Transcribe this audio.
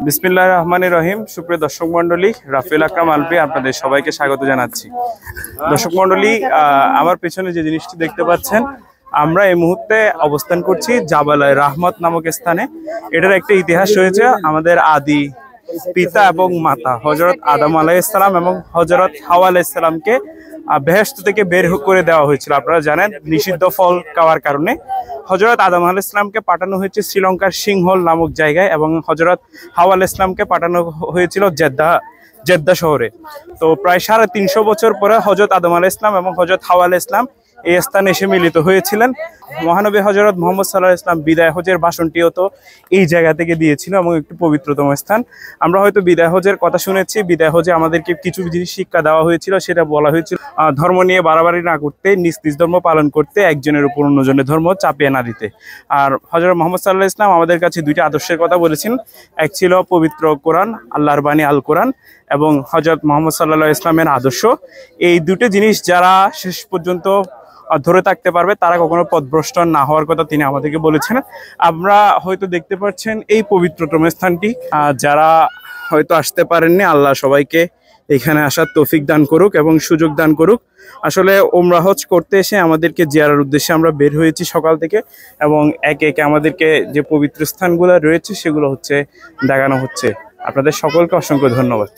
বিসমিল্লাহির রহমানির রহিম। সুপ্রিয় দর্শক মন্ডলী, রাফিউল আকরাম আলভী আপনাদের সবাইকে স্বাগত জানাচ্ছি। দর্শক মন্ডলী, আমার পেছনে যে জিনিসটি দেখতে পাচ্ছেন, আমরা এই মুহূর্তে অবস্থান করছি জাবালে রাহমত নামক স্থানে। এটার একটা ইতিহাস রয়েছে। আমাদের আদি পিতা এবং মাতা হযরত আদম আলাইহিস সালাম এবং হযরত হাওয়া আলাইহিস সালামকে বেহেশত থেকে বের করে দেওয়া হয়েছিল। আপনারা জানেন, নিষিদ্ধ ফল খাওয়ার কারণে হযরত আদম আলাইহিস সালামকে পাঠানো হয়েছে শ্রীলঙ্কার সিংহল নামক জায়গায় এবং হযরত হাওয়া আলাইহিস সালামকে পাঠানো হয়েছিল জেদ্দা শহরে। তো প্রায় 350 বছর পরে হযরত আদম আলাইহিস সালাম এবং হযরত হাওয়া আলাইহিস সালাম এই স্থানে এসে মিলিত হয়েছিলেন। মহানবী হযরত মুহাম্মদ সাল্লাল্লাহু আলাইহি ওয়াসাল্লাম বিদায় হজের ভাষণটিও তো এই জায়গা থেকে দিয়েছিল এবং একটি পবিত্রতম স্থান। আমরা হয়তো বিদায় হজের কথা শুনেছি। বিদায় হজে আমাদেরকে কিছু জিনিস শিক্ষা দেওয়া হয়েছিল। সেটা বলা হয়েছিল ধর্ম নিয়ে বাড়াবাড়ি না করতে, নিজ নিজ ধর্ম পালন করতে, একজনের উপর অন্যজনের ধর্ম চাপিয়ে না দিতে। আর হযরত মুহাম্মদ সাল্লাল্লাহু আলাইহি ওয়াসাল্লাম আমাদের কাছে দুইটা আদর্শের কথা বলেছেন। এক ছিল পবিত্র কোরআন, আল্লাহর বাণী আল কোরআন, এবং হযরত মুহাম্মদ সাল্লাল্লাহু আলাইহি ওয়াসাল্লামের আদর্শ। এই দুটো জিনিস যারা শেষ পর্যন্ত ধরে থাকতে পারবে তারা কখনো পথভ্রষ্ট না হওয়ার কথা তিনি আমাদেরকে বলেছেন। আমরা হয়তো দেখতে পাচ্ছেন এই পবিত্রতম স্থানটি। যারা হয়তো আসতে পারেননি, আল্লাহ সবাইকে এখানে আসার তৌফিক দান করুক এবং সুযোগ দান করুক। আসলে উমরা হজ করতে এসে আমাদেরকে জিয়ারার উদ্দেশ্যে আমরা বের হয়েছি সকাল থেকে, এবং একে একে আমাদেরকে যে পবিত্র স্থানগুলো রয়েছে সেগুলো দেখানো হচ্ছে। আপনাদের সকলকে অসংখ্য ধন্যবাদ।